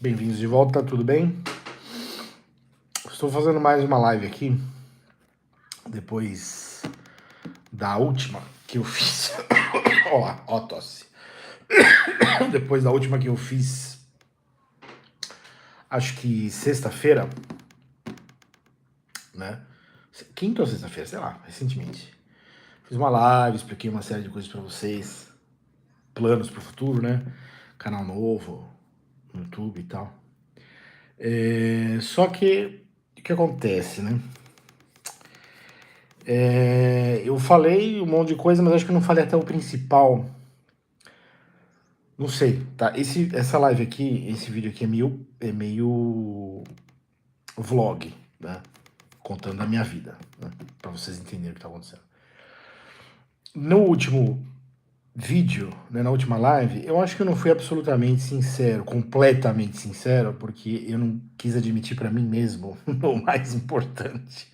Bem-vindos de volta, tudo bem? Estou fazendo mais uma live aqui, depois da última que eu fiz. Ó, tosse. Depois da última que eu fiz, acho que sexta-feira, né? Quinta ou sexta-feira, sei lá, recentemente. Fiz uma live, expliquei uma série de coisas pra vocês, planos pro futuro, né? Canal novo no YouTube e tal. Só que, o que acontece, né? Eu falei um monte de coisa, mas acho que eu não falei até o principal. Não sei, tá? Essa live aqui, esse vídeo aqui é meio vlog, né? Contando a minha vida, né? Pra vocês entenderem o que tá acontecendo. No último vídeo, né, na última live, eu acho que eu não fui absolutamente sincero, completamente sincero, porque eu não quis admitir pra mim mesmo o mais importante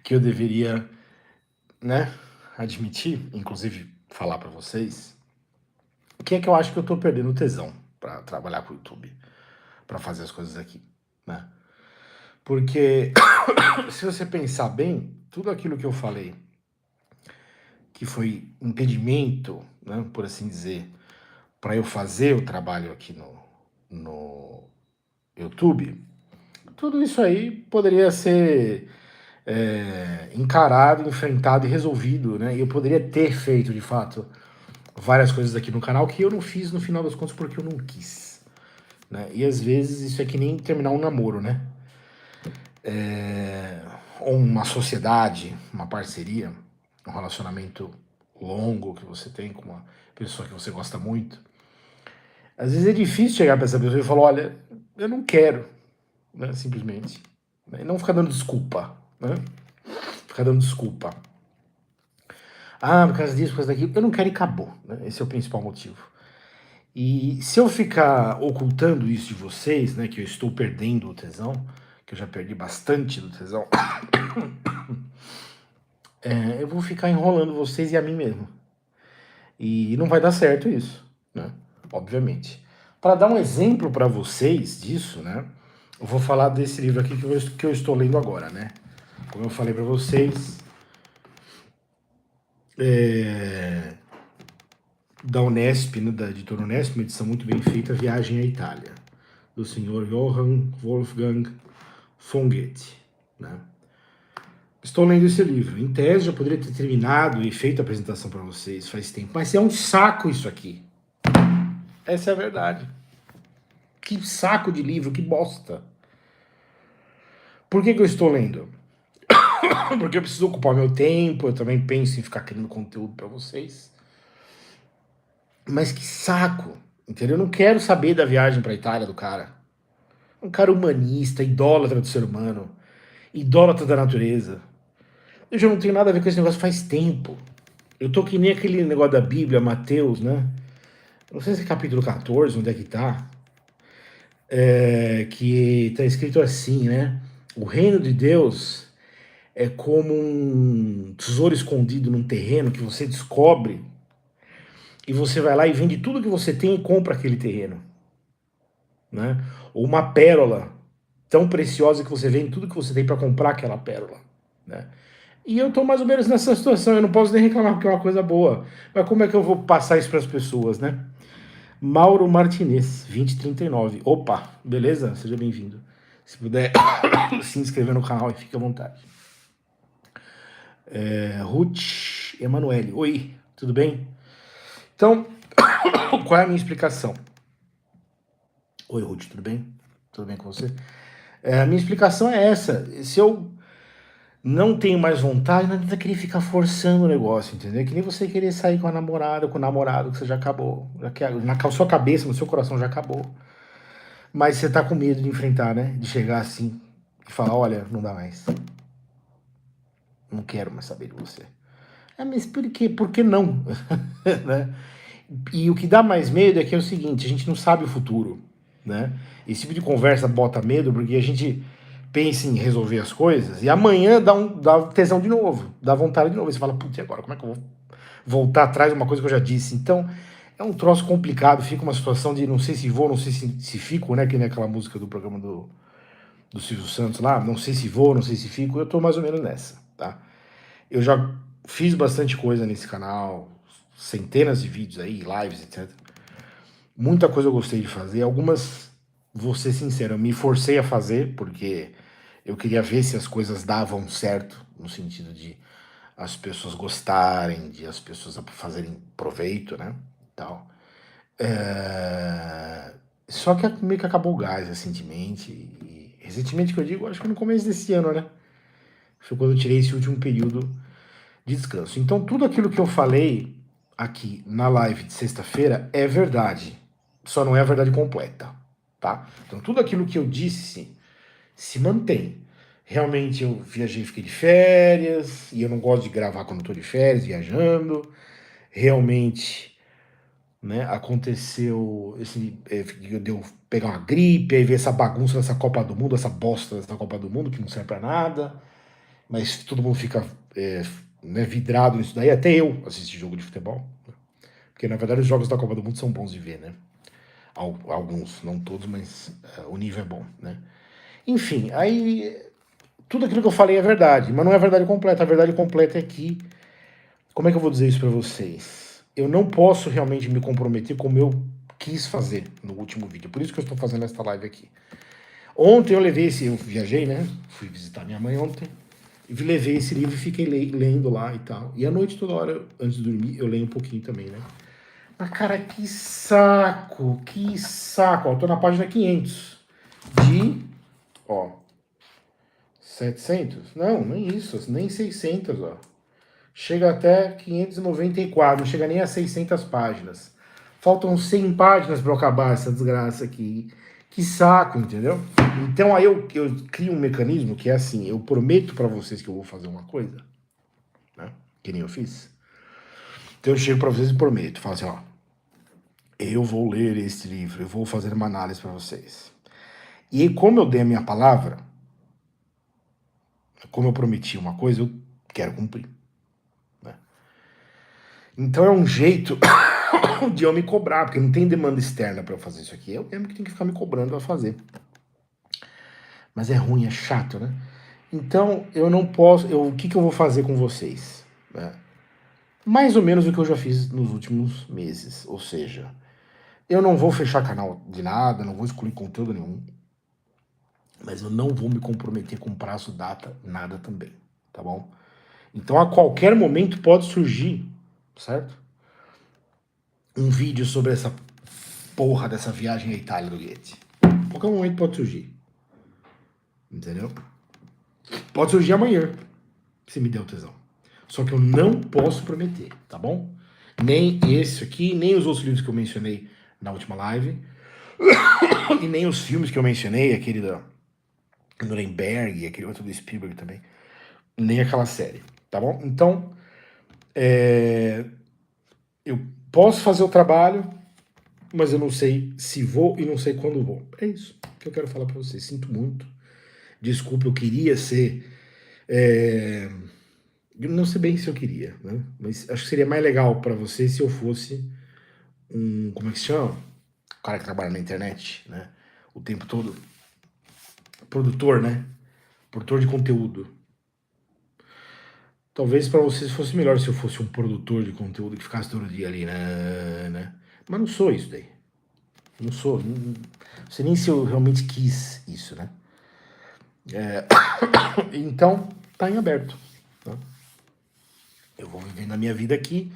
que eu deveria, né, admitir, inclusive falar pra vocês, que é que eu acho que eu tô perdendo tesão pra trabalhar com o YouTube, pra fazer as coisas aqui, né? Porque se você pensar bem, tudo aquilo que eu falei, que foi impedimento, né, por assim dizer, para eu fazer o trabalho aqui no YouTube, tudo isso aí poderia ser encarado, enfrentado e resolvido, né? E eu poderia ter feito, de fato, várias coisas aqui no canal que eu não fiz no final das contas porque eu não quis, né? E às vezes isso é que nem terminar um namoro, né? Ou uma sociedade, uma parceria, um relacionamento longo que você tem com uma pessoa que você gosta muito. Às vezes é difícil chegar para essa pessoa e falar, olha, eu não quero, né, simplesmente. E não ficar dando desculpa, né? Ficar dando desculpa. Ah, por causa disso, por causa daquilo. Eu não quero e acabou, né? Esse é o principal motivo. E se eu ficar ocultando isso de vocês, né, que eu estou perdendo o tesão, que eu já perdi bastante do tesão, eu vou ficar enrolando vocês e a mim mesmo. E não vai dar certo isso, né? Obviamente. Para dar um exemplo para vocês disso, né? Eu vou falar desse livro aqui que eu estou lendo agora, né? Como eu falei para vocês, da Unesp, né, da editora Unesp, uma edição muito bem feita, Viagem à Itália, do senhor Johann Wolfgang von Goethe, né? Estou lendo esse livro. Em tese, já poderia ter terminado e feito a apresentação para vocês faz tempo, mas é um saco isso aqui. Essa é a verdade. Que saco de livro, que bosta. Por que eu estou lendo? Porque eu preciso ocupar meu tempo, eu também penso em ficar criando conteúdo para vocês. Mas que saco, entendeu? Eu não quero saber da viagem para a Itália do cara. Um cara humanista, idólatra do ser humano, idólatra da natureza. Eu já não tenho nada a ver com esse negócio faz tempo. Eu tô que nem aquele negócio da Bíblia, Mateus, né? Não sei se é capítulo 14, onde é que tá. Que tá escrito assim, né? O reino de Deus é como um tesouro escondido num terreno que você descobre e você vai lá e vende tudo que você tem e compra aquele terreno, né? Ou uma pérola tão preciosa que você vende tudo que você tem para comprar aquela pérola, né? E eu tô mais ou menos nessa situação, eu não posso nem reclamar porque é uma coisa boa, mas como é que eu vou passar isso para as pessoas, né? Mauro Martinez, 2039. Opa, beleza? Seja bem-vindo. Se puder se inscrever no canal e fique à vontade. Ruth Emanuele, oi, tudo bem? Então, qual é a minha explicação? Oi, Ruth, tudo bem? Tudo bem com você? A minha explicação é essa. Se eu não tenho mais vontade, não adianta querer ficar forçando o negócio, entendeu? É que nem você querer sair com a namorada, com o namorado, que você já acabou. Na sua cabeça, no seu coração já acabou. Mas você tá com medo de enfrentar, né? De chegar assim e falar, olha, não dá mais. Não quero mais saber de você. Mas por quê? Por que não? Né? E o que dá mais medo é que é o seguinte, a gente não sabe o futuro, né? Esse tipo de conversa bota medo porque a gente pensa em resolver as coisas e amanhã dá tesão de novo, dá vontade de novo. E você fala, putz, e agora? Como é que eu vou voltar atrás de uma coisa que eu já disse? Então, é um troço complicado, fica uma situação de não sei se vou, não sei se fico, né? Que nem aquela música do programa do Silvio Santos lá, não sei se vou, não sei se fico, eu tô mais ou menos nessa, tá? Eu já fiz bastante coisa nesse canal, centenas de vídeos aí, lives, etc. Muita coisa eu gostei de fazer, algumas, vou ser sincero, eu me forcei a fazer, porque eu queria ver se as coisas davam certo, no sentido de as pessoas gostarem, de as pessoas fazerem proveito, né, tal. Só que meio que acabou o gás recentemente, e recentemente que eu digo, acho que no começo desse ano, né, foi quando eu tirei esse último período de descanso. Então tudo aquilo que eu falei aqui na live de sexta-feira é verdade, só não é a verdade completa, tá? Então tudo aquilo que eu disse se mantém. Realmente eu viajei, fiquei de férias, e eu não gosto de gravar quando estou de férias, viajando. Realmente, né, aconteceu de eu pegar uma gripe, aí ver essa bagunça dessa Copa do Mundo, essa bosta dessa Copa do Mundo, que não serve pra nada, mas todo mundo fica né, vidrado nisso daí, até eu assisti jogo de futebol, porque na verdade os jogos da Copa do Mundo são bons de ver, né? Alguns, não todos, mas o nível é bom, né? Enfim, aí tudo aquilo que eu falei é verdade, mas não é a verdade completa. A verdade completa é que, como é que eu vou dizer isso pra vocês? Eu não posso realmente me comprometer como eu quis fazer no último vídeo. Por isso que eu estou fazendo esta live aqui. Ontem eu levei eu viajei, né? Fui visitar minha mãe ontem. E levei esse livro e fiquei lendo lá e tal. E à noite, toda hora, antes de dormir, eu leio um pouquinho também, né? Mas, cara, que saco! Que saco! Ó, eu tô na página 500 de... Ó, 700? Não, nem isso, nem 600, ó. Chega até 594, não chega nem a 600 páginas. Faltam 100 páginas para eu acabar essa desgraça aqui. Que saco, entendeu? Então aí eu crio um mecanismo que é assim, eu prometo para vocês que eu vou fazer uma coisa, né? Que nem eu fiz. Então eu chego para vocês e prometo, falo assim, ó, eu vou ler este livro, eu vou fazer uma análise para vocês. E aí, como eu dei a minha palavra, como eu prometi uma coisa, eu quero cumprir. Né? Então é um jeito de eu me cobrar, porque não tem demanda externa para eu fazer isso aqui. Eu mesmo que tenho que ficar me cobrando para fazer. Mas é ruim, é chato, né? Então eu não posso. O que eu vou fazer com vocês? Né? Mais ou menos o que eu já fiz nos últimos meses. Ou seja, eu não vou fechar canal de nada, não vou excluir conteúdo nenhum. Mas eu não vou me comprometer com prazo, data, nada também. Tá bom? Então a qualquer momento pode surgir, certo? Um vídeo sobre essa porra dessa viagem à Itália do Goethe. A qualquer momento pode surgir. Entendeu? Pode surgir amanhã, se me der o tesão. Só que eu não posso prometer, tá bom? Nem esse aqui, nem os outros livros que eu mencionei na última live, e nem os filmes que eu mencionei, aquele da Nuremberg, aquele outro do Spielberg também, nem aquela série, tá bom? Então, eu posso fazer o trabalho, mas eu não sei se vou e não sei quando vou. É isso que eu quero falar pra vocês. Sinto muito. Desculpa, eu queria ser... Eu não sei bem se eu queria, né? Mas acho que seria mais legal pra você se eu fosse um... Como é que se chama? O cara que trabalha na internet, né? O tempo todo. Produtor, né? Produtor de conteúdo. Talvez pra vocês fosse melhor se eu fosse um produtor de conteúdo que ficasse todo dia ali, né? Mas não sou isso daí. Não sou. Não sei nem se eu realmente quis isso, né? Então, tá em aberto. Tá? Eu vou vivendo a minha vida aqui.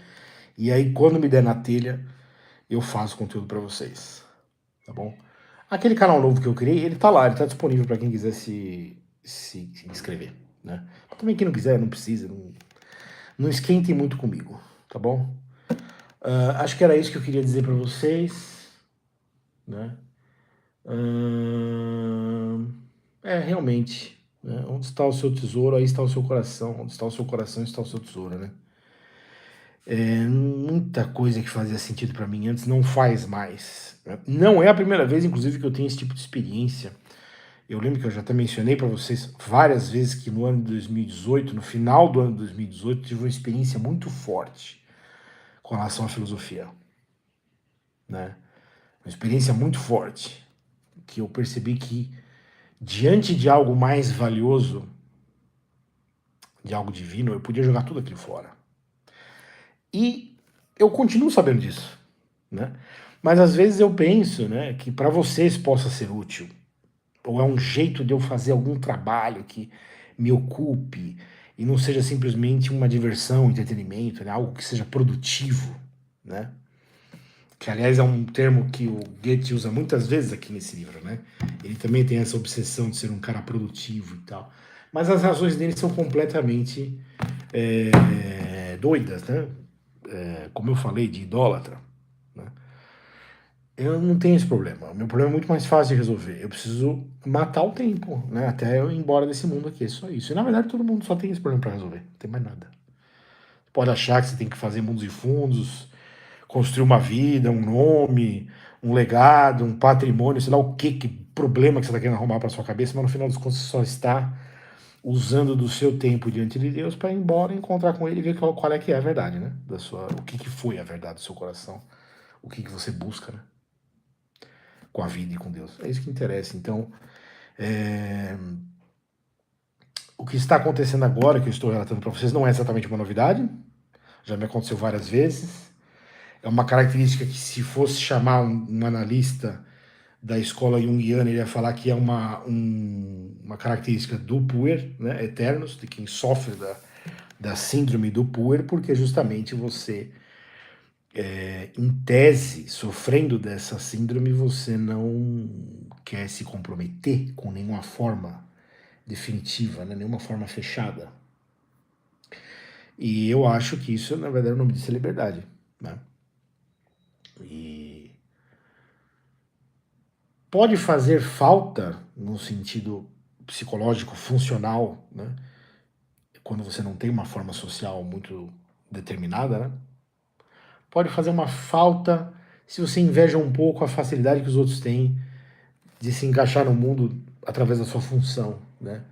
E aí, quando me der na telha, eu faço conteúdo pra vocês. Tá bom? Aquele canal novo que eu criei, ele tá lá, ele tá disponível pra quem quiser se inscrever, né? Também quem não quiser, não precisa, não esquentem muito comigo, tá bom? Acho que era isso que eu queria dizer pra vocês, né? Realmente, né? Onde está o seu tesouro, aí está o seu coração. Onde está o seu coração, está o seu tesouro, né? Muita coisa que fazia sentido pra mim antes não faz mais. Né? Não é a primeira vez, inclusive, que eu tenho esse tipo de experiência. Eu lembro que eu já até mencionei para vocês várias vezes que no ano de 2018, no final do ano de 2018, tive uma experiência muito forte com relação à filosofia. né? Uma experiência muito forte, que eu percebi que diante de algo mais valioso, de algo divino, eu podia jogar tudo aquilo fora. E eu continuo sabendo disso, né? Mas às vezes eu penso, né, que para vocês possa ser útil, ou é um jeito de eu fazer algum trabalho que me ocupe e não seja simplesmente uma diversão, entretenimento, né, algo que seja produtivo, né? Que aliás é um termo que o Goethe usa muitas vezes aqui nesse livro, né? Ele também tem essa obsessão de ser um cara produtivo e tal. Mas as razões dele são completamente doidas, né? Como eu falei, de idólatra. Né? Eu não tenho esse problema. O meu problema é muito mais fácil de resolver. Eu preciso matar o tempo, né? Até eu ir embora desse mundo aqui. É só isso. E na verdade todo mundo só tem esse problema para resolver. Não tem mais nada. Você pode achar que você tem que fazer mundos e fundos, construir uma vida, um nome, um legado, um patrimônio, sei lá o que problema que você está querendo arrumar para sua cabeça, mas no final dos contos você só está usando do seu tempo diante de Deus para ir embora, encontrar com Ele e ver qual é que é a verdade, né? O que foi a verdade do seu coração, o que você busca, né? Com a vida e com Deus. É isso que interessa. Então, o que está acontecendo agora, que eu estou relatando para vocês, não é exatamente uma novidade. Já me aconteceu várias vezes. É uma característica que, se fosse chamar um analista da escola junguiana, ele ia falar que é uma característica do puer, né, eternos, de quem sofre da síndrome do puer, porque justamente você, em tese, sofrendo dessa síndrome, você não quer se comprometer com nenhuma forma definitiva, né, nenhuma forma fechada. E eu acho que isso, na verdade, o nome disso é liberdade, né? E pode fazer falta no sentido psicológico funcional, né? Quando você não tem uma forma social muito determinada, né? Pode fazer uma falta se você inveja um pouco a facilidade que os outros têm de se encaixar no mundo através da sua função, né?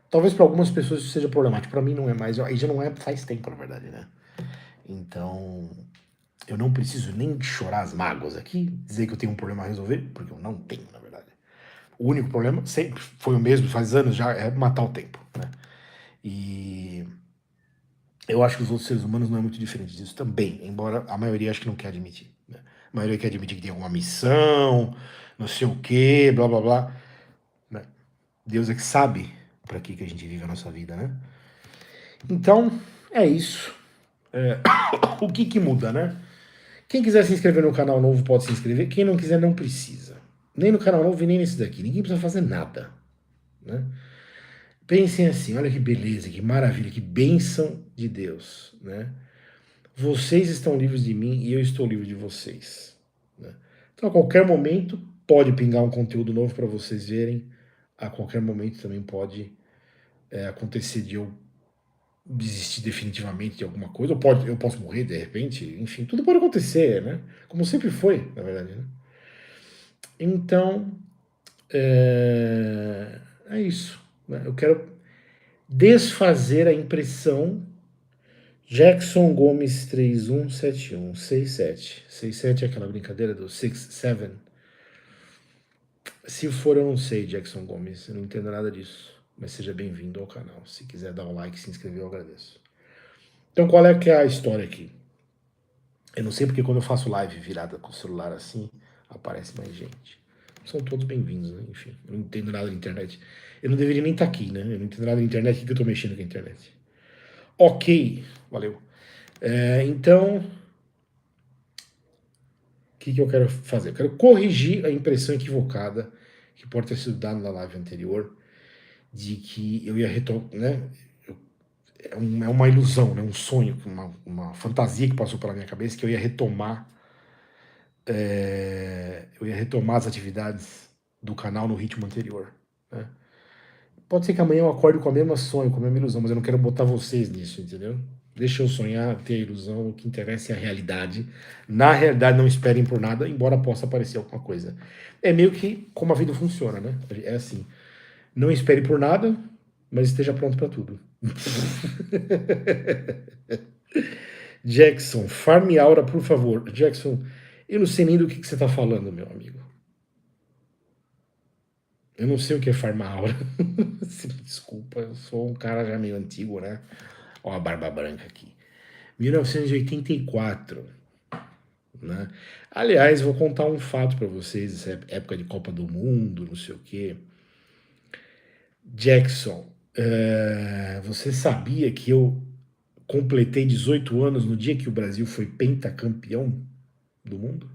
Talvez para algumas pessoas isso seja problemático, para mim não é mais, aí já não é faz tempo, na verdade, né? Então, eu não preciso nem chorar as mágoas aqui, dizer que eu tenho um problema a resolver, porque eu não tenho, na verdade. O único problema sempre foi o mesmo, faz anos já, é matar o tempo, né? E eu acho que os outros seres humanos não é muito diferente disso também, embora a maioria acho que não quer admitir, né? A maioria quer admitir que tem alguma missão, não sei o quê, blá blá blá, né? Deus é que sabe para que a gente vive a nossa vida, né? Então, é isso. O que muda, né? Quem quiser se inscrever no canal novo pode se inscrever, quem não quiser não precisa. Nem no canal novo e nem nesse daqui, ninguém precisa fazer nada, né? Pensem assim, olha que beleza, que maravilha, que bênção de Deus, né? Vocês estão livres de mim e eu estou livre de vocês, né? Então, a qualquer momento pode pingar um conteúdo novo para vocês verem. A qualquer momento também pode acontecer de eu desistir definitivamente de alguma coisa, ou eu posso morrer de repente, enfim, tudo pode acontecer, né? Como sempre foi, na verdade, né? Então, é isso, né? Eu quero desfazer a impressão Jackson Gomes 3171 67. 67 é aquela brincadeira do 67. Se for, eu não sei, Jackson Gomes. Eu não entendo nada disso. Mas seja bem-vindo ao canal. Se quiser dar um like e se inscrever, eu agradeço. Então, qual é que é a história aqui? Eu não sei porque quando eu faço live virada com o celular assim, aparece mais gente. São todos bem-vindos, né? Enfim, eu não entendo nada de internet. Eu não deveria nem estar aqui, né? Eu não entendo nada de internet, o que eu tô mexendo com a internet? Ok, valeu. Então, o que eu quero fazer? Eu quero corrigir a impressão equivocada que pode ter sido dada na live anterior, de que eu ia retomar, né? É uma ilusão, né? Um sonho, uma fantasia que passou pela minha cabeça, que eu ia retomar as atividades do canal no ritmo anterior, né? Pode ser que amanhã eu acorde com a mesma sonho, com a mesma ilusão, mas eu não quero botar vocês nisso, entendeu? Deixa eu sonhar, ter a ilusão, o que interessa é a realidade. Na realidade, não esperem por nada, embora possa aparecer alguma coisa. É meio que como a vida funciona, né? É assim, não espere por nada, mas esteja pronto para tudo. Jackson, farme aura, por favor. Jackson, Eu não sei nem do que você tá falando, meu amigo. Eu não sei o que é farmácia. Desculpa, eu sou um cara já meio antigo, né? Ó a barba branca aqui. 1984, né? Aliás, vou contar um fato para vocês, essa época de Copa do Mundo, não sei o quê. Jackson, você sabia que eu completei 18 anos no dia que o Brasil foi pentacampeão do mundo?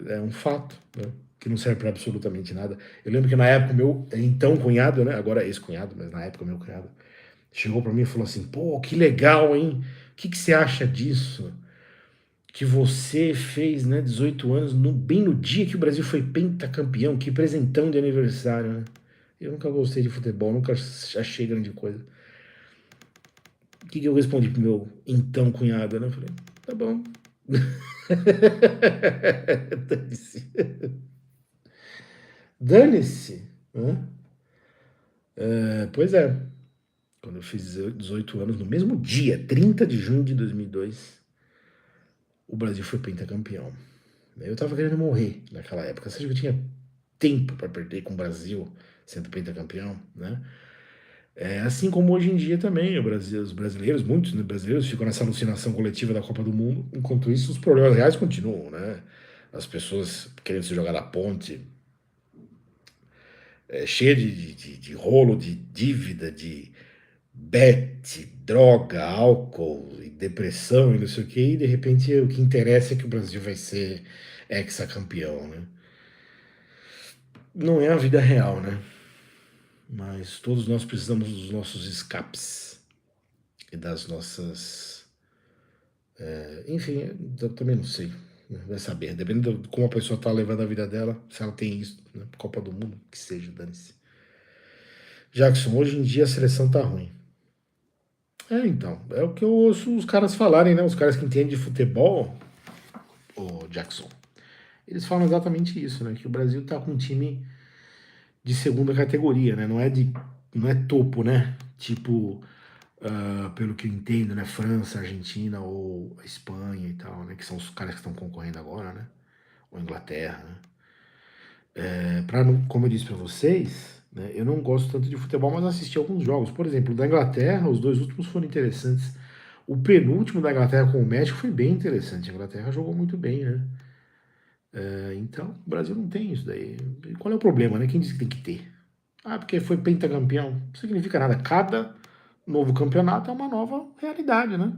É um fato, né? Que não serve para absolutamente nada. Eu lembro que na época o meu então cunhado, né? Agora é ex-cunhado, mas na época o meu cunhado chegou para mim e falou assim: pô, que legal, hein? O que você acha disso? Que você fez, né, 18 anos, bem no dia que o Brasil foi pentacampeão, que presentão de aniversário, né? Eu nunca gostei de futebol, nunca achei grande coisa. O que eu respondi pro meu então cunhado, né? Eu falei, tá bom. Dane-se. Dane-se. Né? Pois é. Quando eu fiz 18 anos, no mesmo dia, 30 de junho de 2002, o Brasil foi pentacampeão. Eu tava querendo morrer naquela época. Você acha que eu tinha tempo para perder com o Brasil sendo pentacampeão, né? Assim como hoje em dia também, os brasileiros, muitos, né, brasileiros ficam nessa alucinação coletiva da Copa do Mundo, enquanto isso os problemas reais continuam, né? As pessoas querendo se jogar da ponte, cheia de rolo, de dívida, de bet, droga, álcool, e depressão e não sei o que, e de repente o que interessa é que o Brasil vai ser hexacampeão, né? Não é a vida real, né? Mas todos nós precisamos dos nossos escapes e das nossas. Enfim, eu também não sei. Né? Vai saber. Dependendo de como a pessoa está levando a vida dela, se ela tem isso, né? Copa do Mundo, que seja, dane-se. Jackson, hoje em dia a seleção tá ruim. Então, é o que eu ouço os caras falarem, né? Os caras que entendem de futebol, o Jackson. Eles falam exatamente isso, né? Que o Brasil tá com um time de segunda categoria, né? Não é topo, né? Tipo, pelo que eu entendo, né? França, Argentina ou Espanha e tal, né? Que são os caras que estão concorrendo agora, né? Ou Inglaterra, né? Como eu disse para vocês, né? Eu não gosto tanto de futebol, mas assisti alguns jogos. Por exemplo, da Inglaterra, os dois últimos foram interessantes. O penúltimo da Inglaterra com o México foi bem interessante. A Inglaterra jogou muito bem, né? Então, o Brasil não tem isso daí. E qual é o problema, né? Quem disse que tem que ter? Ah, porque foi pentacampeão. Não significa nada. Cada novo campeonato é uma nova realidade, né?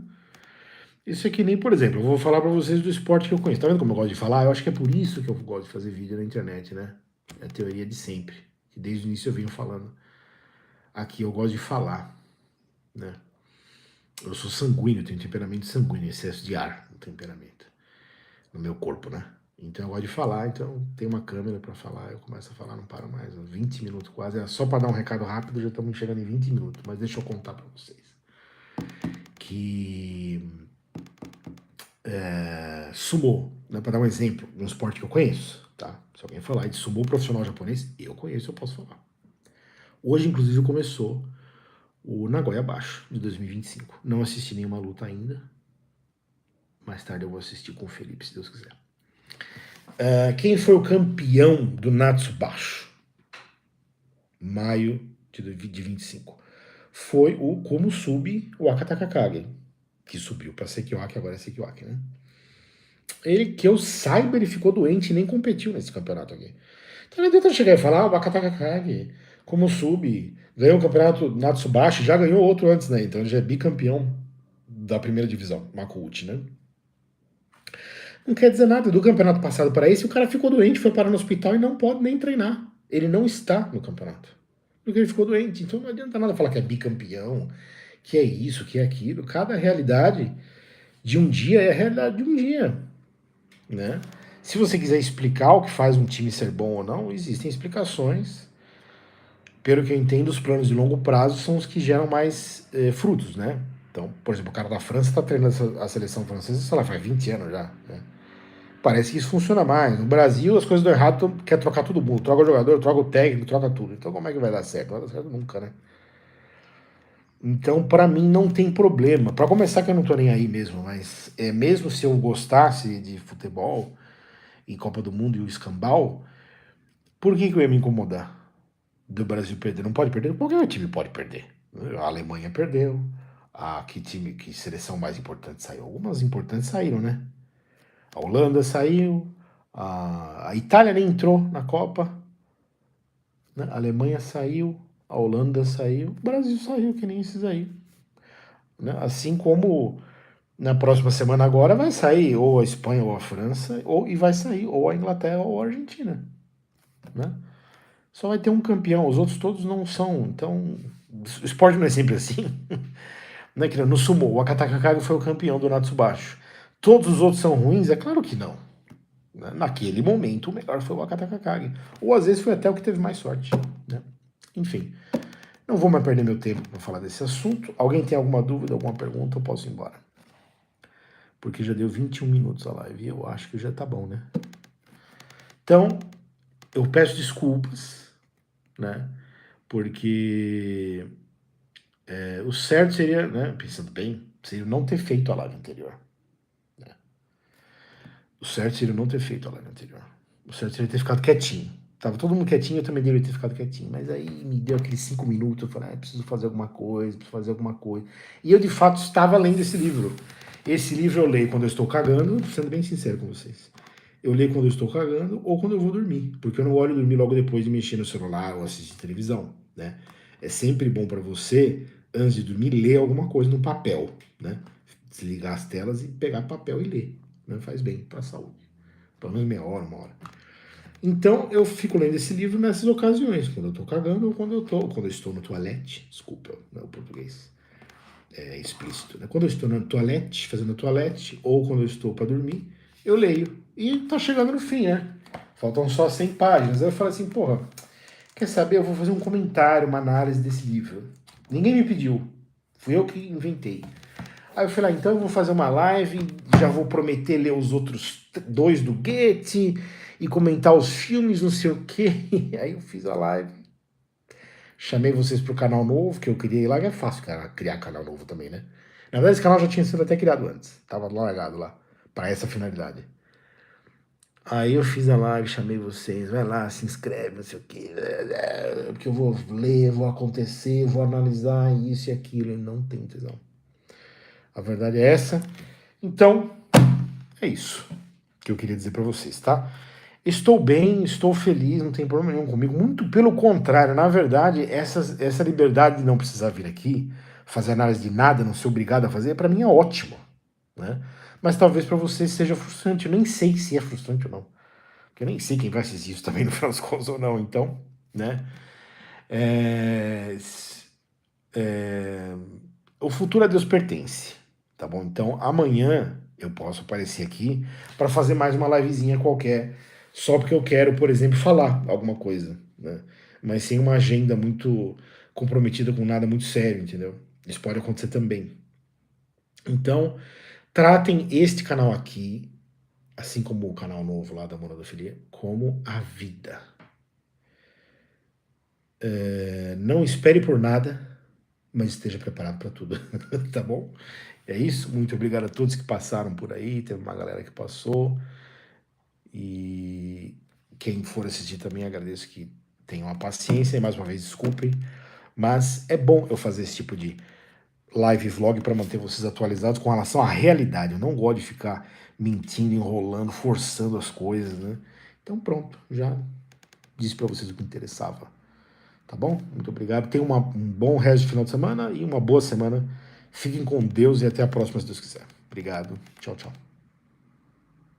Isso é que nem, por exemplo, eu vou falar pra vocês do esporte que eu conheço. Tá vendo como eu gosto de falar? Eu acho que é por isso que eu gosto de fazer vídeo na internet, né? É a teoria de sempre. Que desde o início eu venho falando. Aqui eu gosto de falar, né? Eu sou sanguíneo, tenho temperamento sanguíneo, excesso de ar no temperamento. No meu corpo, né? Então eu gosto de falar, então tem uma câmera pra falar, eu começo a falar, não paro mais. 20 minutos quase. É só pra dar um recado rápido, já estamos chegando em 20 minutos. Mas deixa eu contar pra vocês. Que sumô, né, para dar um exemplo, um esporte que eu conheço, tá? Se alguém falar de sumô profissional japonês, eu conheço, eu posso falar. Hoje, inclusive, começou o Nagoya Baixo de 2025. Não assisti nenhuma luta ainda. Mais tarde eu vou assistir com o Felipe, se Deus quiser. Quem foi o campeão do Natsu Baixo? Maio de 25. Foi o Komusubi Wakata Kakage, que subiu para Sekiwaki, agora é Sekiwaki, né? Ele, que eu saiba, ele ficou doente e nem competiu nesse campeonato aqui. Então não adianta chegar e falar, o Wakata Kakage, como sub, ganhou o campeonato Natsubashi, já ganhou outro antes, né? Então ele já é bicampeão da primeira divisão, Makuuchi, né? Não quer dizer nada. Do campeonato passado para esse, o cara ficou doente, foi parar no hospital e não pode nem treinar. Ele não está no campeonato. Porque ele ficou doente. Então não adianta nada falar que é bicampeão, que é isso, que é aquilo. Cada realidade de um dia é a realidade de um dia, né? Se você quiser explicar o que faz um time ser bom ou não, existem explicações. Pelo que eu entendo, os planos de longo prazo são os que geram mais frutos, né? Então, por exemplo, o cara da França está treinando a seleção francesa, sei lá, faz 20 anos já, né? Parece que isso funciona mais. No Brasil, as coisas dão errado, quer trocar todo mundo. Troca o jogador, troca o técnico, troca tudo. Então, como é que vai dar certo? Não vai dar certo nunca, né? Então, para mim, não tem problema. Para começar, que eu não tô nem aí mesmo, mas mesmo se eu gostasse de futebol e Copa do Mundo e o escambau, por que eu ia me incomodar do Brasil perder? Não pode perder? Qualquer time pode perder. A Alemanha perdeu. Que seleção mais importante saiu? Algumas importantes saíram, né? A Holanda saiu. A Itália nem entrou na Copa. Né? A Alemanha saiu. A Holanda saiu. O Brasil saiu, que nem esses aí. Né? Assim como na próxima semana agora vai sair ou a Espanha ou a França, e vai sair ou a Inglaterra ou a Argentina. Né? Só vai ter um campeão, os outros todos não são. Então, o esporte não é sempre assim. Né? No sumo, o Akata Kakage foi o campeão do Natsubashi. Todos os outros são ruins? É claro que não. Né? Naquele momento, o melhor foi o Akata Kakage. Ou às vezes foi até o que teve mais sorte. Né? Enfim, não vou mais perder meu tempo para falar desse assunto. Alguém tem alguma dúvida, alguma pergunta, eu posso ir embora. Porque já deu 21 minutos a live e eu acho que já tá bom, né? Então, eu peço desculpas, né? Porque o certo seria, né, pensando bem, seria não ter feito a live anterior. Né? O certo seria não ter feito a live anterior. O certo seria ter ficado quietinho. Tava todo mundo quietinho, eu também deveria ter ficado quietinho. Mas aí me deu aqueles 5 minutos, eu falei, preciso fazer alguma coisa, preciso fazer alguma coisa. E eu, de fato, estava lendo esse livro. Esse livro eu leio quando eu estou cagando, sendo bem sincero com vocês. Eu leio quando eu estou cagando ou quando eu vou dormir. Porque eu não olho dormir logo depois de mexer no celular ou assistir televisão, né? É sempre bom para você, antes de dormir, ler alguma coisa no papel, né? Desligar as telas e pegar papel e ler. Né? Faz bem para a saúde. Pelo menos meia hora, uma hora. Então, eu fico lendo esse livro nessas ocasiões, quando eu tô cagando ou quando eu estou no toalete. Desculpa, não é o português. É explícito, né? Quando eu estou no toalete, fazendo toalete, ou quando eu estou para dormir, eu leio. E tá chegando no fim, né? Faltam só 100 páginas. Aí eu falo assim, porra, quer saber? Eu vou fazer um comentário, uma análise desse livro. Ninguém me pediu. Fui eu que inventei. Aí eu falei, então eu vou fazer uma live, já vou prometer ler os outros 2 do Goethe e comentar os filmes, não sei o quê. Aí eu fiz a live. Chamei vocês pro canal novo, que eu criei lá, que é fácil criar canal novo também, né? Na verdade, esse canal já tinha sido até criado antes. Tava largado lá, para essa finalidade. Aí eu fiz a live, chamei vocês, vai lá, se inscreve, não sei o quê. Porque eu vou ler, vou acontecer, vou analisar isso e aquilo. E não tem tesão. A verdade é essa. Então, é isso que eu queria dizer para vocês, tá? Estou bem, estou feliz, não tem problema nenhum comigo. Muito pelo contrário, na verdade, essa liberdade de não precisar vir aqui, fazer análise de nada, não ser obrigado a fazer, para mim é ótimo. Né? Mas talvez para vocês seja frustrante. Eu nem sei se é frustrante ou não. Porque eu nem sei quem vai assistir isso também no final das contas ou não. Então, né? O futuro a Deus pertence. Tá bom? Então, amanhã eu posso aparecer aqui para fazer mais uma livezinha qualquer, só porque eu quero, por exemplo, falar alguma coisa, né? Mas sem uma agenda muito comprometida com nada muito sério, entendeu? Isso pode acontecer também. Então, tratem este canal aqui, assim como o canal novo lá da Monodofilia, como a vida. Não espere por nada, mas esteja preparado para tudo, tá bom? É isso, muito obrigado a todos que passaram por aí, teve uma galera que passou, e quem for assistir também agradeço que tenham a paciência, e mais uma vez desculpem, mas é bom eu fazer esse tipo de live vlog para manter vocês atualizados com relação à realidade. Eu não gosto de ficar mentindo, enrolando, forçando as coisas, né? Então pronto, já disse para vocês o que interessava. Tá bom? Muito obrigado. Tenham um bom resto de final de semana e uma boa semana. Fiquem com Deus e até a próxima, se Deus quiser. Obrigado. Tchau, tchau.